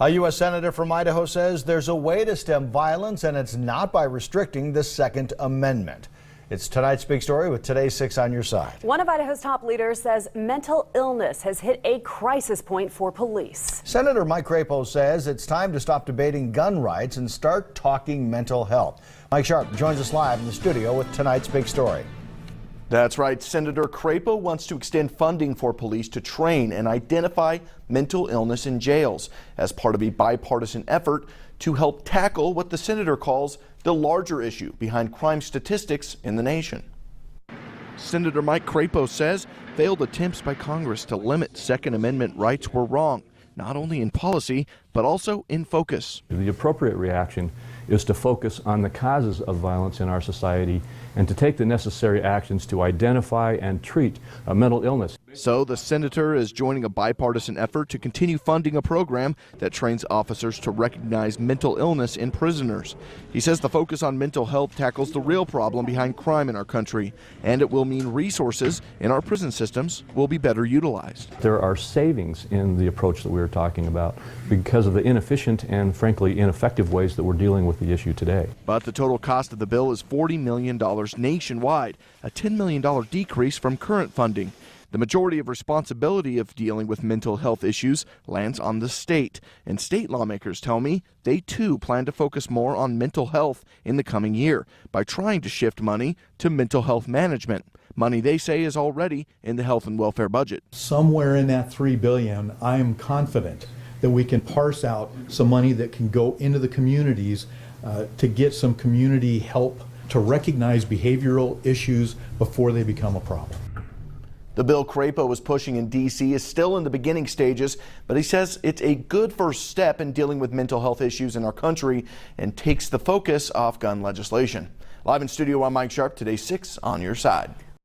A U.S. Senator from Idaho says there's a way to stem violence, and it's not by restricting the Second Amendment. It's tonight's big story with today's 6 on your side. One of Idaho's top leaders says mental illness has hit a crisis point for police. Senator Mike Crapo says it's time to stop debating gun rights and start talking mental health. Mike Sharp joins us live in the studio with tonight's big story. That's right. Senator Crapo wants to extend funding for police to train and identify mental illness in jails as part of a bipartisan effort to help tackle what the senator calls the larger issue behind crime statistics in the nation. Senator Mike Crapo says failed attempts by Congress to limit Second Amendment rights were wrong, not only in policy, but also in focus. The appropriate reaction is to focus on the causes of violence in our society and to take the necessary actions to identify and treat mental illness. So the senator is joining a bipartisan effort to continue funding a program that trains officers to recognize mental illness in prisoners. He says the focus on mental health tackles the real problem behind crime in our country, and it will mean resources in our prison systems will be better utilized. There are savings in the approach that we were talking about because of the inefficient and frankly ineffective ways that we're dealing with the issue today. But the total cost of the bill is $40 million nationwide, a $10 million decrease from current funding. The majority of responsibility of dealing with mental health issues lands on the state, and state lawmakers tell me they too plan to focus more on mental health in the coming year by trying to shift money to mental health management. Money they say is already in the health and welfare budget. Somewhere in that $3 billion, I am confident that we can parse out some money that can go into the communities to get some community help to recognize behavioral issues before they become a problem. The bill Crapo is pushing in D.C. is still in the beginning stages, but he says it's a good first step in dealing with mental health issues in our country and takes the focus off gun legislation. Live in studio, I'm Mike Sharp. Today's 6 on your side.